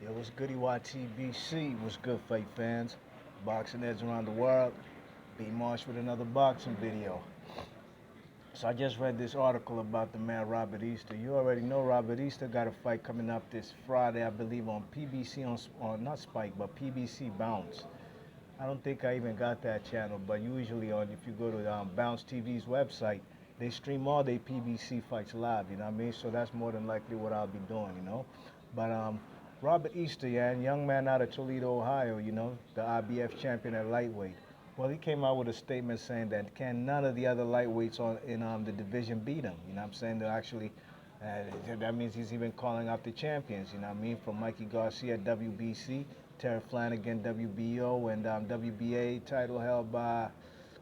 Yo, what's goody YTBC? What's good, fight fans? Boxing heads around the world. B Marsh with another boxing video. So I just read this article about the man Robert Easter. You already know Robert Easter got a fight coming up this Friday, I believe, on PBC on not Spike, but PBC Bounce. I don't think I even got that channel, but usually on if you go to Bounce TV's website, they stream all their PBC fights live. You know what I mean? So that's more than likely what I'll be doing. But Robert Easter, yeah, young man out of Toledo, Ohio. The IBF champion at lightweight. Well, he came out with a statement saying that can none of the other lightweights in the division beat him. You know what I'm saying? They're actually, that means he's even calling out the champions. You know what I mean? From Mikey Garcia, WBC, Terry Flanagan, WBO, and WBA title held by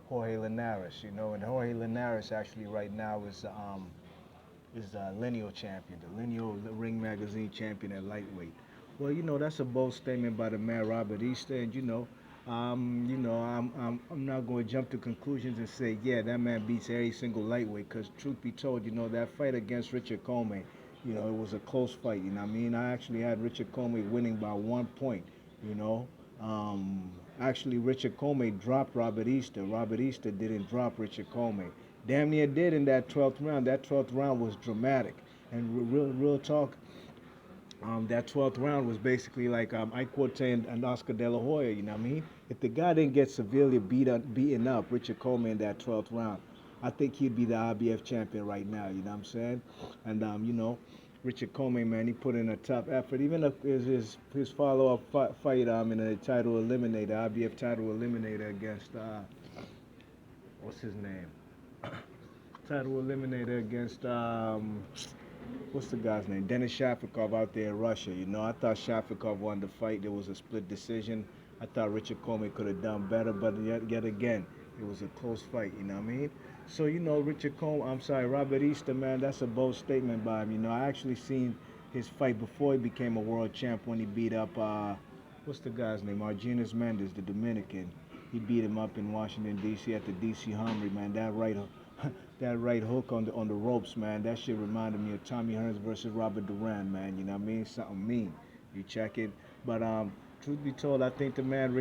Jorge Linares. And Jorge Linares actually right now is lineal champion, the lineal ring magazine champion at lightweight. Well, that's a bold statement by the man Robert Easter, and I'm not going to jump to conclusions and say, yeah, that man beats every single lightweight, because truth be told, that fight against Richard Comey, it was a close fight. You know what I mean? I actually had Richard Comey winning by 1 point. You know, actually Richard Comey dropped Robert Easter. Robert Easter didn't drop Richard Comey. Damn near did in that 12th round. That 12th round was dramatic. And real talk, that 12th round was basically like Ike Corte and Oscar De La Hoya, you know what I mean? If the guy didn't get severely beaten up, Richard Coleman, in that 12th round, I think he'd be the IBF champion right now, you know what I'm saying? And, Richard Coleman, man, he put in a tough effort. Even if his follow-up fight in a title eliminator, IBF title eliminator against, what's his name? Title eliminator against, what's the guy's name? Denis Shafikov out there in Russia. I thought Shafikov won the fight. There was a split decision. I thought Richard Comey could have done better, but yet again, it was a close fight. You know what I mean? So Robert Easter, man, that's a bold statement by him. I actually seen his fight before he became a world champ when he beat up what's the guy's name? Argenis Mendes, the Dominican. He beat him up in Washington D.C. at the D.C. Humry, man. That right hook on the ropes, man. That shit reminded me of Tommy Hearns versus Robert Duran, man. You know what I mean? Something mean. You check it. But truth be told, I think the man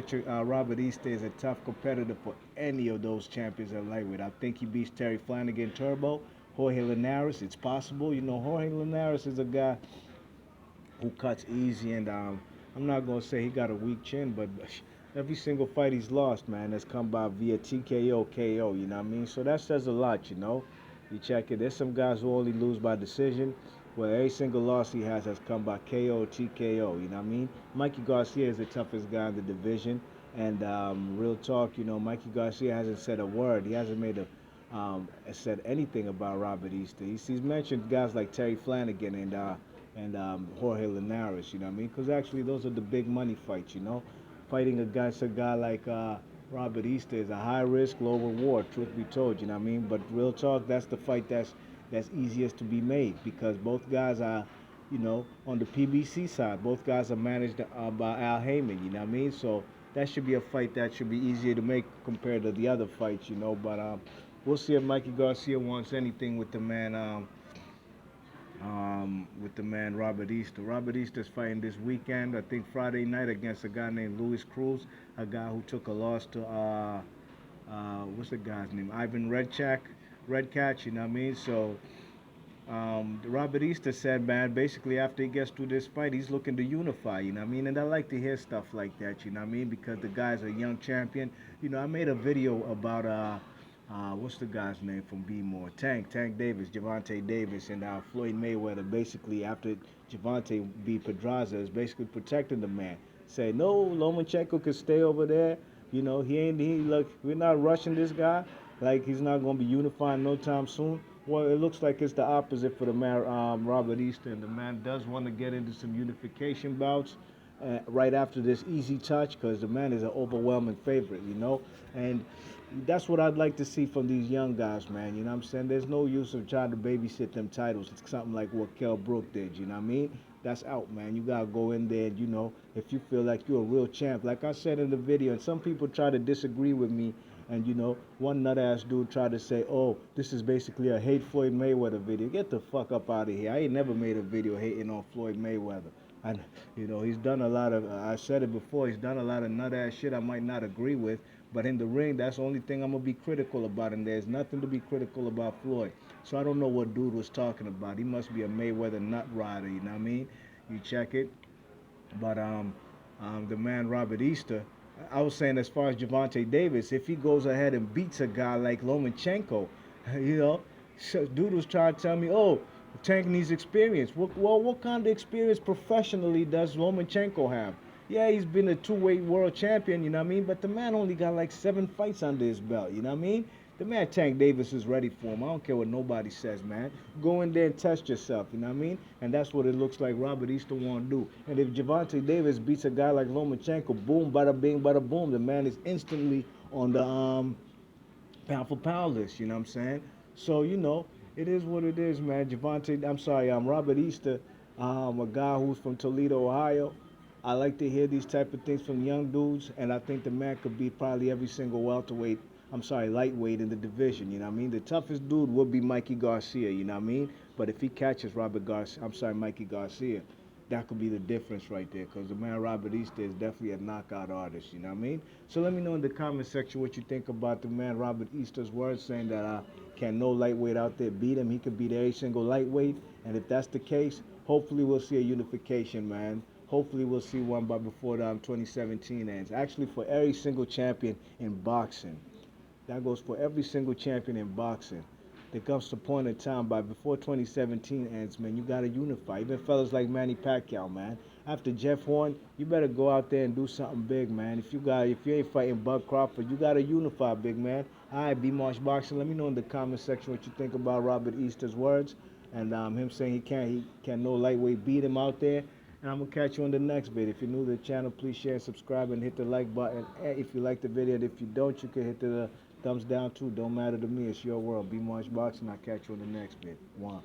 Robert Easter is a tough competitor for any of those champions at lightweight. I think he beats Terry Flanagan Turbo, Jorge Linares. It's possible. Jorge Linares is a guy who cuts easy, and I'm not gonna say he got a weak chin, but every single fight he's lost, man, has come by via TKO, KO. You know what I mean? So that says a lot. You check it. There's some guys who only lose by decision. Well, every single loss he has come by KO, TKO. You know what I mean? Mikey Garcia is the toughest guy in the division, and real talk, Mikey Garcia hasn't said a word. He hasn't said anything about Robert Easter. He's mentioned guys like Terry Flanagan and Jorge Linares. You know what I mean? Because actually, those are the big money fights. Fighting against a guy like Robert Easter is a high risk, low reward. Truth be told, you know what I mean. But real talk, that's the fight that's easiest to be made because both guys are, on the PBC side, both guys are managed by Al Heyman. You know what I mean. So that should be a fight that should be easier to make compared to the other fights. But we'll see if Mikey Garcia wants anything with the man Robert Easter. Robert Easter's fighting this weekend, I think Friday night, against a guy named Luis Cruz, a guy who took a loss to what's the guy's name? Ivan Redcatch, you know what I mean? So Robert Easter said, man, basically after he gets through this fight, he's looking to unify, you know what I mean? And I like to hear stuff like that, you know what I mean? Because the guy's a young champion. I made a video about what's the guy's name from B More? Tank Davis, Javante Davis, and Floyd Mayweather. Basically, after Javante beat Pedraza, is basically protecting the man. Say no, Lomachenko could stay over there. He look. We're not rushing this guy. Like he's not gonna be unifying no time soon. Well, it looks like it's the opposite for the man Robert Easter. And the man does want to get into some unification bouts right after this easy touch because the man is an overwhelming favorite. And that's what I'd like to see from these young guys, man. You know what I'm saying? There's no use of trying to babysit them titles. It's something like what Kell Brook did, you know what I mean? That's out, man. You gotta go in there and, if you feel like you're a real champ, like I said in the video, and some people try to disagree with me, and one nut ass dude tried to say, oh, this is basically a hate Floyd Mayweather video. Get the fuck up out of here. I ain't never made a video hating on Floyd Mayweather. I, he's done a lot of. I said it before. He's done a lot of nut ass shit I might not agree with, but in the ring, that's the only thing I'm gonna be critical about. And there's nothing to be critical about Floyd. So I don't know what dude was talking about. He must be a Mayweather nut rider. You know what I mean? You check it. But the man Robert Easter, I was saying as far as Javante Davis, if he goes ahead and beats a guy like Lomachenko, you know, so dude was trying to tell me, oh, Tank needs experience. Well, what kind of experience professionally does Lomachenko have? Yeah, he's been a two-weight world champion, you know what I mean? But the man only got like 7 fights under his belt, you know what I mean? The man Tank Davis is ready for him. I don't care what nobody says, man. Go in there and test yourself, you know what I mean? And that's what it looks like Robert Easter want to do. And if Javante Davis beats a guy like Lomachenko, boom, bada bing, bada boom, the man is instantly on the pound for pound list, you know what I'm saying? So, it is what it is, man. I'm Robert Easter, a guy who's from Toledo, Ohio. I like to hear these type of things from young dudes, and I think the man could beat probably every single lightweight in the division, you know what I mean? The toughest dude would be Mikey Garcia, you know what I mean? But if he catches Mikey Garcia, that could be the difference right there, because the man Robert Easter is definitely a knockout artist, you know what I mean? So let me know in the comment section what you think about the man Robert Easter's words, saying that can no lightweight out there beat him. He could beat every single lightweight, and if that's the case, hopefully we'll see a unification, man. Hopefully we'll see one by before the 2017 ends. Actually, for every single champion in boxing. That goes for every single champion in boxing. There comes a point in time by before 2017 ends, man, you gotta unify. Even fellas like Manny Pacquiao, man. After Jeff Horn, you better go out there and do something big, man. If you ain't fighting Bud Crawford, you gotta unify, big man. All right, B Marsh Boxing. Let me know in the comment section what you think about Robert Easter's words and him saying he can no lightweight beat him out there. And I'm gonna catch you on the next vid. If you're new to the channel, please share and subscribe and hit the like button. And if you like the video, and if you don't, you can hit the thumbs down too. Don't matter to me. It's your world. Be Marsh Boxing. I'll catch you on the next vid. One.